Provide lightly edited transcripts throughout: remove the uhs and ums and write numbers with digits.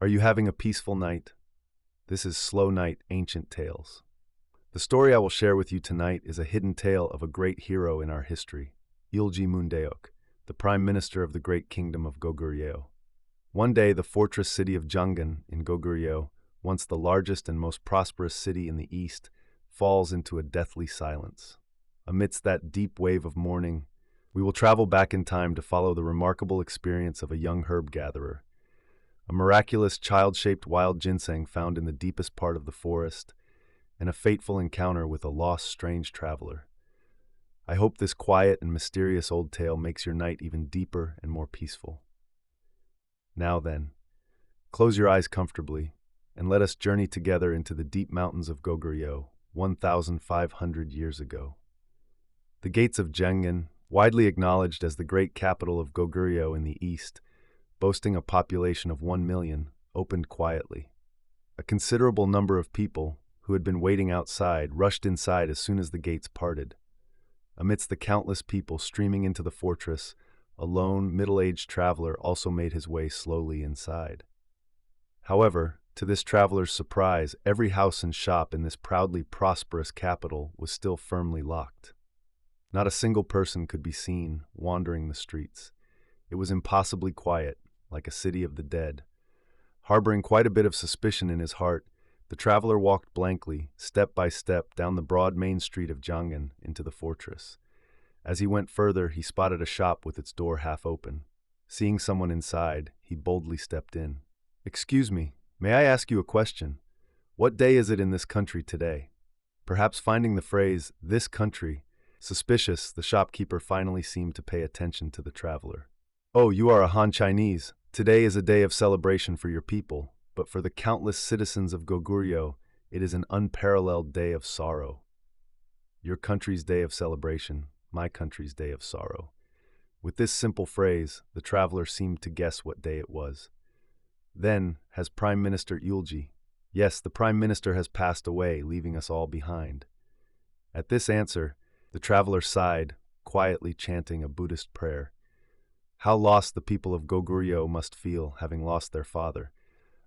Are you having a peaceful night? This is Slow Night Ancient Tales. The story I will share with you tonight is a hidden tale of a great hero in our history, Eulji Mundeok, the Prime Minister of the great kingdom of Goguryeo. One day, the fortress city of Jangan in Goguryeo, once the largest and most prosperous city in the east, falls into a deathly silence. Amidst that deep wave of mourning, we will travel back in time to follow the remarkable experience of a young herb gatherer, a miraculous child-shaped wild ginseng found in the deepest part of the forest, and a fateful encounter with a lost strange traveler. I hope this quiet and mysterious old tale makes your night even deeper and more peaceful. Now then, close your eyes comfortably, and let us journey together into the deep mountains of Goguryeo, 1,500 years ago. The gates of Jangan, widely acknowledged as the great capital of Goguryeo in the east, boasting a population of 1 million, opened quietly. A considerable number of people, who had been waiting outside, rushed inside as soon as the gates parted. Amidst the countless people streaming into the fortress, a lone, middle-aged traveler also made his way slowly inside. However, to this traveler's surprise, every house and shop in this proudly prosperous capital was still firmly locked. Not a single person could be seen wandering the streets. It was impossibly quiet, like a city of the dead. Harboring quite a bit of suspicion in his heart, the traveler walked blankly, step by step, down the broad main street of Jangan into the fortress. As he went further, he spotted a shop with its door half open. Seeing someone inside, he boldly stepped in. "Excuse me, may I ask you a question? What day is it in this country today?" Perhaps finding the phrase, "this country," suspicious, the shopkeeper finally seemed to pay attention to the traveler. "Oh, you are a Han Chinese. Today is a day of celebration for your people, but for the countless citizens of Goguryeo, it is an unparalleled day of sorrow. Your country's day of celebration, my country's day of sorrow." With this simple phrase, the traveler seemed to guess what day it was. "Then, has Prime Minister Eulji—" "Yes, the Prime Minister has passed away, leaving us all behind." At this answer, the traveler sighed, quietly chanting a Buddhist prayer. How lost the people of Goguryeo must feel, having lost their father.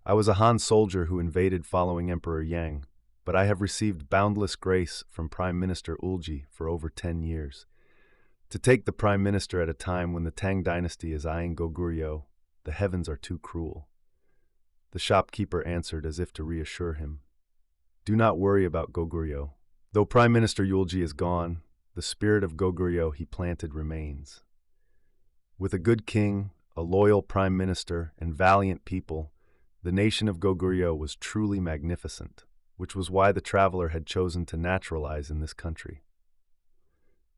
I was a Han soldier who invaded following Emperor Yang, but I have received boundless grace from Prime Minister Eulji for over 10 years. To take the Prime Minister at a time when the Tang dynasty is eyeing Goguryeo, the heavens are too cruel. The shopkeeper answered as if to reassure him. "Do not worry about Goguryeo. Though Prime Minister Eulji is gone, the spirit of Goguryeo he planted remains." With a good king, a loyal prime minister, and valiant people, the nation of Goguryeo was truly magnificent, which was why the traveler had chosen to naturalize in this country.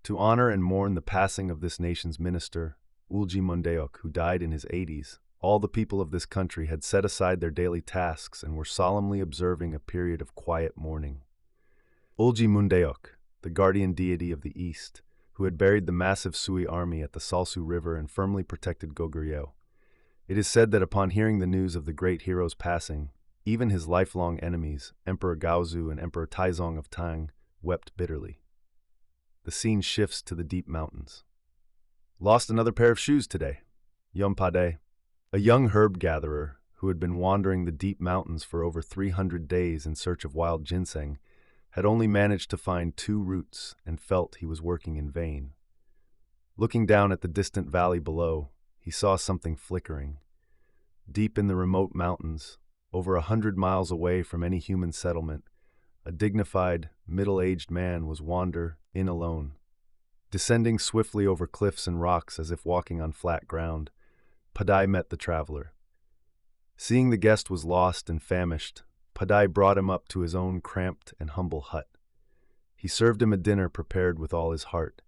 To honor and mourn the passing of this nation's minister, Eulji Mundeok, who died in his 80s, all the people of this country had set aside their daily tasks and were solemnly observing a period of quiet mourning. Eulji Mundeok, the guardian deity of the East, who had buried the massive Sui army at the Salsu River and firmly protected Goguryeo. It is said that upon hearing the news of the great hero's passing, even his lifelong enemies, Emperor Gaozu and Emperor Taizong of Tang, wept bitterly. The scene shifts to the deep mountains. "Lost another pair of shoes today." Yeon Pa-dae, a young herb gatherer who had been wandering the deep mountains for over 300 days in search of wild ginseng, had only managed to find 2 roots and felt he was working in vain. Looking down at the distant valley below, he saw something flickering. Deep in the remote mountains, over 100 miles away from any human settlement, a dignified, middle-aged man was wander in alone. Descending swiftly over cliffs and rocks as if walking on flat ground, Pa-dae met the traveler. Seeing the guest was lost and famished, Pa-dae brought him up to his own cramped and humble hut. He served him a dinner prepared with all his heart,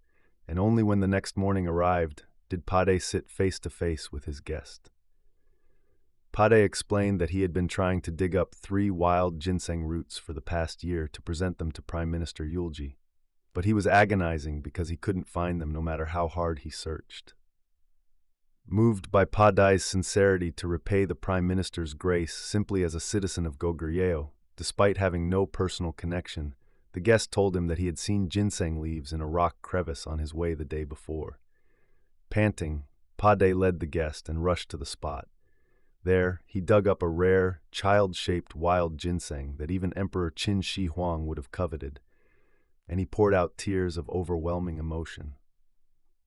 and only when the next morning arrived did Pa-dae sit face to face with his guest. Pa-dae explained that he had been trying to dig up 3 wild ginseng roots for the past year to present them to Prime Minister Eulji, but he was agonizing because he couldn't find them no matter how hard he searched. Moved by Pa-dae's sincerity to repay the Prime Minister's grace simply as a citizen of Goguryeo, despite having no personal connection, the guest told him that he had seen ginseng leaves in a rock crevice on his way the day before. Panting, Pa-dae led the guest and rushed to the spot. There, he dug up a rare, child-shaped wild ginseng that even Emperor Qin Shi Huang would have coveted, and he poured out tears of overwhelming emotion.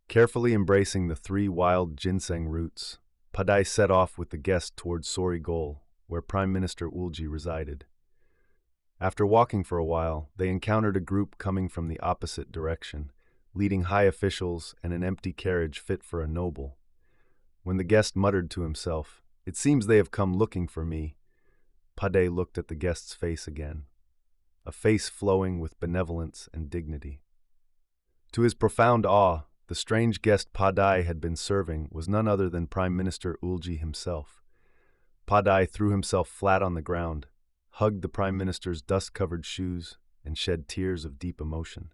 Carefully embracing the 3 wild ginseng roots, Pa-dae set off with the guest towards Sorry-gol, where Prime Minister Eulji resided. After walking for a while, they encountered a group coming from the opposite direction, leading high officials and an empty carriage fit for a noble. When the guest muttered to himself, "It seems they have come looking for me," Pa-dae looked at the guest's face again, a face flowing with benevolence and dignity. To his profound awe, the strange guest Pa-dae had been serving was none other than Prime Minister Eulji himself. Pa-dae threw himself flat on the ground, hugged the Prime Minister's dust-covered shoes, and shed tears of deep emotion.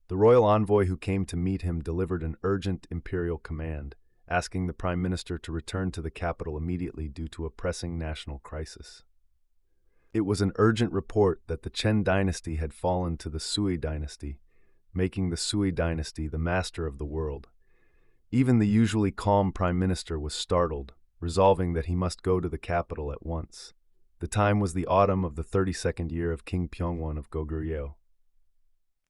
The royal envoy who came to meet him delivered an urgent imperial command, asking the Prime Minister to return to the capital immediately due to a pressing national crisis. It was an urgent report that the Chen dynasty had fallen to the Sui dynasty, making the Sui dynasty the master of the world. Even the usually calm Prime Minister was startled, resolving that he must go to the capital at once. The time was the autumn of the 32nd year of King Pyongwon of Goguryeo.